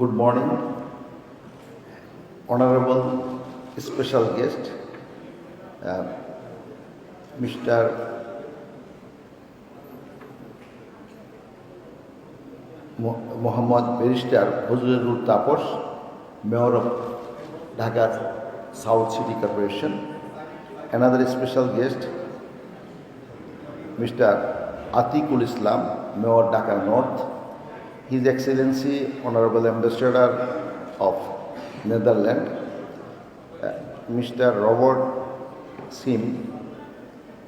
Good morning, honorable special guest, uh, Mr. Muhammad Barrister Fazlul Tapos, Mayor of Dhaka South City Corporation. Another special guest, Mr. Atikul Islam, Mayor Dhaka North. His Excellency Honorable Ambassador of Netherlands, Mr. Robert Sim,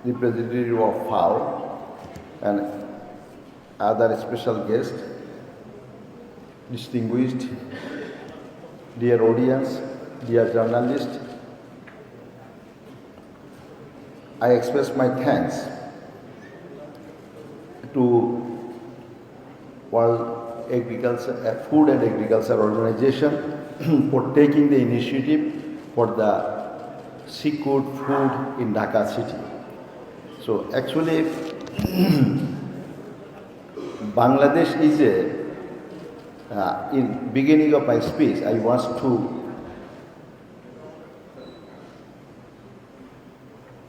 representative of FAO, and other special guests, distinguished, dear audience, dear journalists. I express my thanks to World Food and Agriculture Organization for taking the initiative for the seafood food in Dhaka city. So actually, Bangladesh is in beginning of my speech, I want to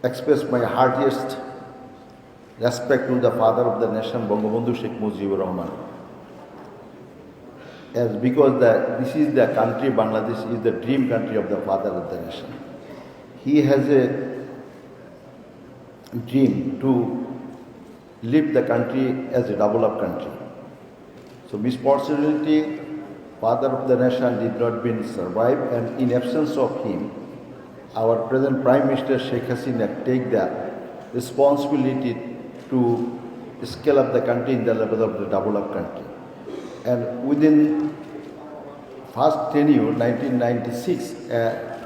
express my heartiest respect to the father of the nation, Bangabandhu Sheikh Mujibur Rahman. As because this is the country, Bangladesh is the dream country of the father of the nation. He has a dream to leave the country as a developed country. So misfortunately, father of the nation did not survive, and in absence of him, our present Prime Minister Sheikh Hasina take the responsibility to scale up the country in the level of the developed country. And within first tenure, 1996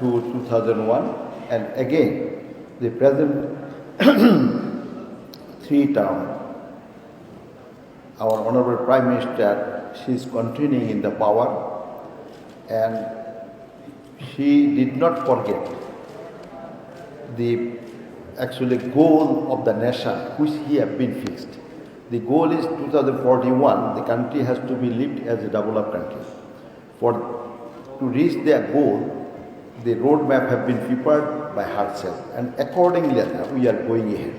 to 2001, and again the present three term, our Honorable Prime Minister, she is continuing in the power, and she did not forget the actually goal of the nation which he have been fixed. The goal is 2041, the country has to be lived as a developed country. To reach their goal, the roadmap have been prepared by herself, and accordingly we are going ahead.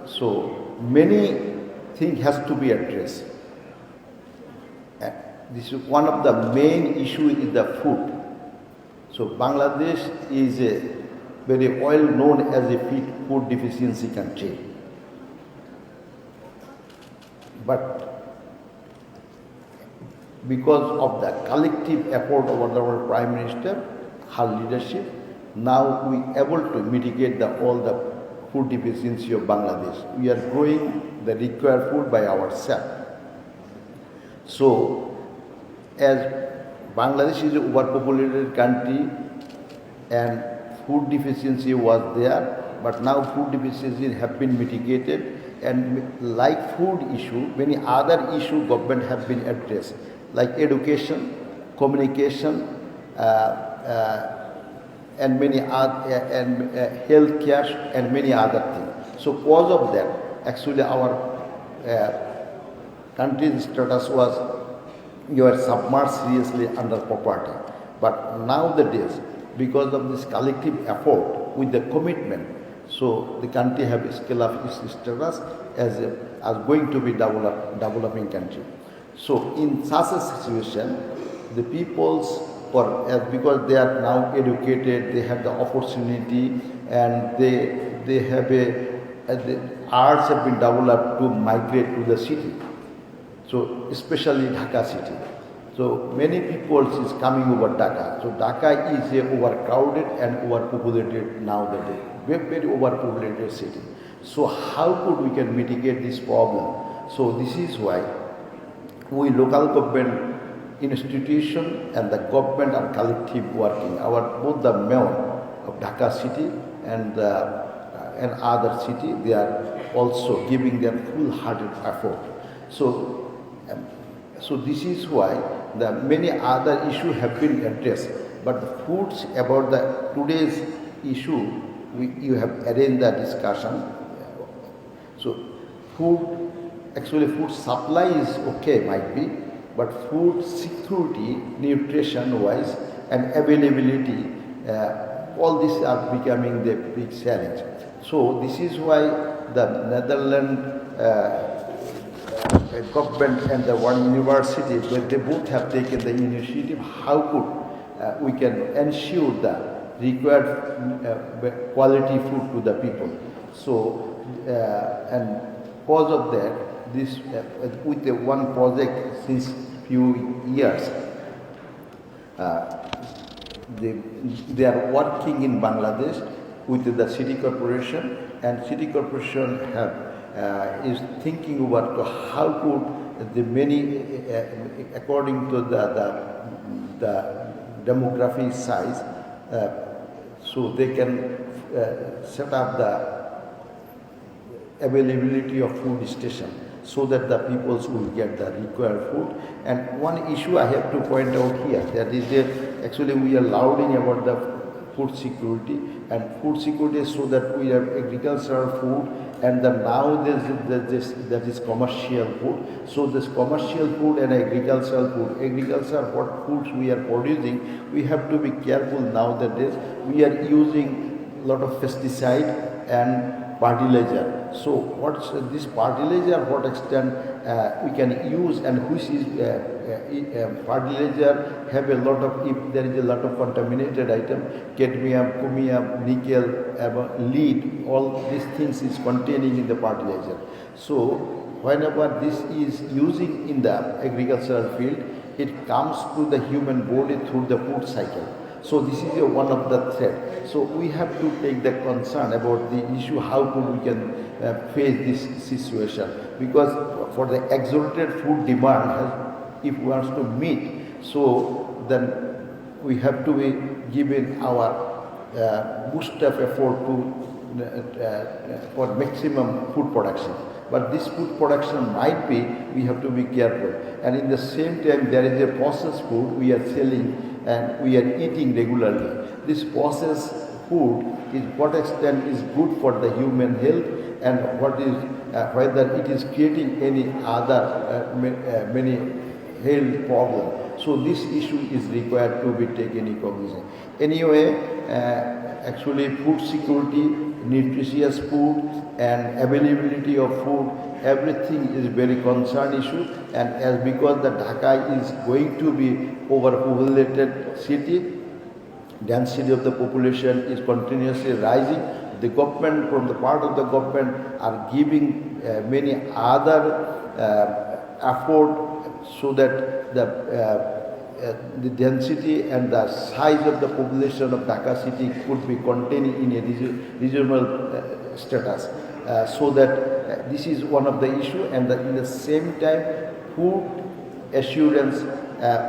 So many things has to be addressed. This is one of the main issues is the food. So Bangladesh is a very well known as a food deficiency country. But because of the collective effort of our Prime Minister, her leadership, now we are able to mitigate all the food deficiency of Bangladesh. We are growing the required food by ourselves. So, as Bangladesh is an overpopulated country and food deficiency was there, but now food deficiency have been mitigated, and like food issue, many other issues government have been addressed, like education, communication, and many other, and health care, and many other things. So because of that, actually our country's status was, you are submerged seriously under poverty. But nowadays, because of this collective effort with the commitment, so the country have scaled up its status as going to be developing country. So in such a situation, the peoples, because they are now educated, they have the opportunity, and they have the arts have been developed to migrate to the city. So especially Dhaka city. So many people is coming over Dhaka. So Dhaka is a overcrowded and overpopulated nowadays. Very overpopulated city. So how could we can mitigate this problem? So this is why we local government institution and the government are collective working. Both the mayor of Dhaka city and other city, they are also giving their full-hearted effort. So this is why the many other issues have been addressed. But the foods about today's issue, you have arranged the discussion. So food supply is okay, might be, but food security, nutrition-wise, and availability, all these are becoming the big challenge. So this is why the Netherlands government and the one university, where they both have taken the initiative, how could we can ensure the required quality food to the people. So, and because of that, this with the one project since few years, they are working in Bangladesh with the city corporation, and city corporation is thinking about how could the many, according to the demographic size, so they can set up the availability of food station so that the peoples will get the required food. And one issue I have to point out here, that is actually we are lauding about the food security, and food security is so that we have agricultural food, and now that is commercial food. So this commercial food and agricultural what foods we are producing, we have to be careful nowadays. We are using a lot of pesticide and fertilizer. So what's this fertilizer, what extent we can use, and which is fertilizer have a lot of, if there is a lot of contaminated item, cadmium, chromium, nickel, lead, all these things is containing in the fertilizer. So whenever this is using in the agricultural field, it comes to the human body through the food cycle. So this is one of the threat. So we have to take the concern about the issue, how could we can face this situation, because for the exalted food demand, if we want to meet, so then we have to be given our boost of effort to for maximum food production. But this food production might be, we have to be careful. And in the same time, there is a processed food we are selling and we are eating regularly. This processed food is what extent is good for the human health, and what is whether it is creating any other many health problem. So this issue is required to be taken in cognizance. Anyway, actually food security, nutritious food, and availability of food, everything is very concerned issue. And as because the Dhaka is going to be overpopulated city, density of the population is continuously rising. The government, from the part of the government, are giving many other effort so that the density and the size of the population of Dhaka city could be contained in a regional status. So that this is one of the issue, and in the same time, food assurance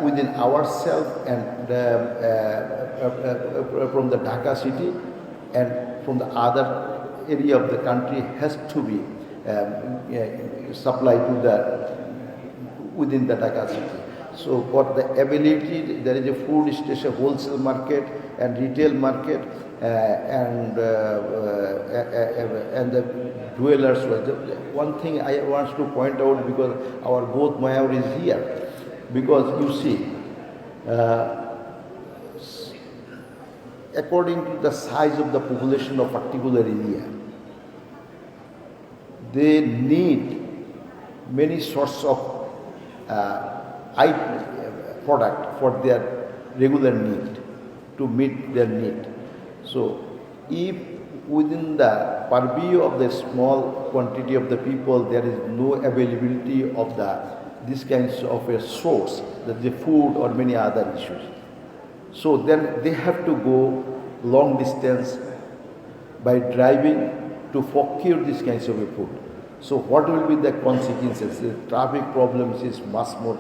within ourselves and from the Dhaka city and from the other area of the country has to be supplied to within the Dhaka city. So for the availability, there is a food station, wholesale market and retail market, and the dwellers. One thing I want to point out, because our both mayor is here, because you see, according to the size of the population of particular area, they need many sorts of product for their regular need, to meet their need. So if within the purview of the small quantity of the people there is no availability of this kinds of a source, the food or many other issues, so then they have to go long distance by driving to procure these kinds of a food. So what will be the consequences? The traffic problems is much more.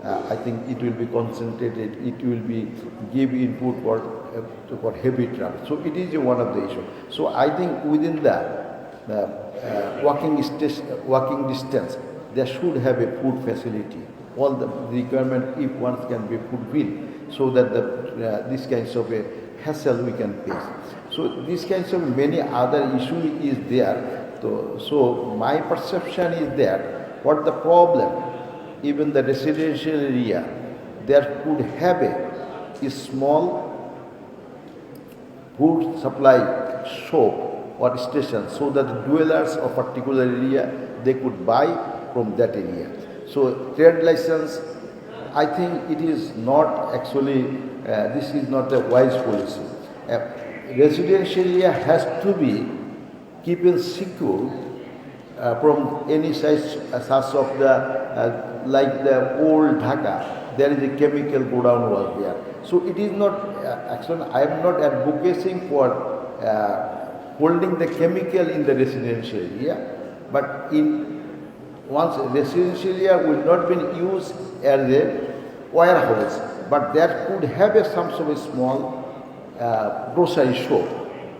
I think it will be concentrated. It will be give input for heavy traffic. So it is one of the issues. So I think within the walking distance, there should have a food facility. All the requirement, if one can be fulfilled, so that this kinds of a hassle we can face. So these kinds of many other issues is there. So my perception is that what the problem even the residential area, there could have a small food supply shop or station so that the dwellers of particular area they could buy from that area. So trade license, I think it is not actually, this is not a wise policy. Residential area has to be kept secure from any such of the, like the old Dhaka, there is a chemical godown was there. So it is not, actually I am not advocating for holding the chemical in the residential area, but in once residential area will not be used as a warehouse, but there could have some sort of small grocery shop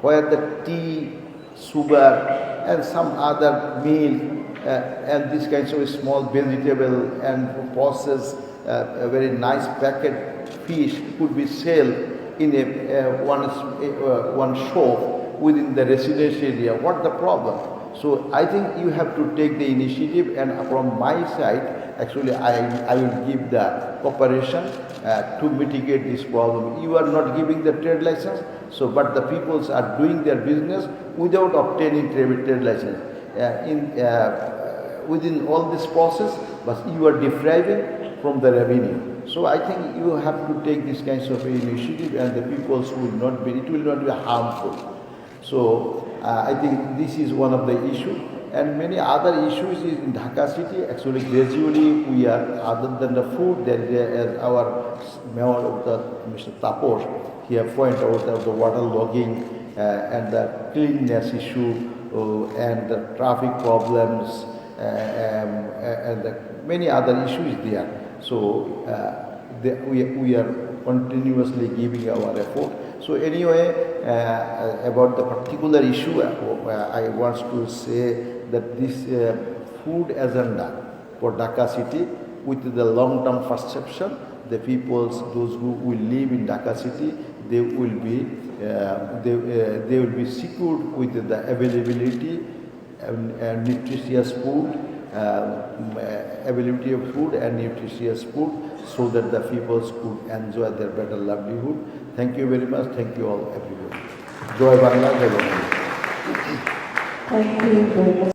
where the tea, sugar and some other milk and these kinds of small vegetable and processed a very nice packet fish could be sold in a one shop within the residential area. What the problem? So I think you have to take the initiative, and from my side, actually I will give the cooperation to mitigate this problem. You are not giving the trade license, so but the peoples are doing their business without obtaining trade license. Within all this process, but you are depriving from the revenue. So I think you have to take these kinds of initiative, and the peoples will not be, it will not be harmful. So I think this is one of the issues, and many other issues is in Dhaka city. Actually, gradually we are, other than the food, there is our mayor, Mr. Tapos, he have pointed out the water logging and the cleanliness issue and the traffic problems and the many other issues there. So we are continuously giving our effort. So anyway, about the particular issue, I want to say that this food agenda for Dhaka city, with the long-term perception, the peoples, those who will live in Dhaka city, they will be secured with the availability and nutritious food, availability of food and nutritious food, so that the peoples could enjoy their better livelihood. Thank you very much. Thank you all, everyone. Joy Bangla, Jai Bangla. Thank you very much.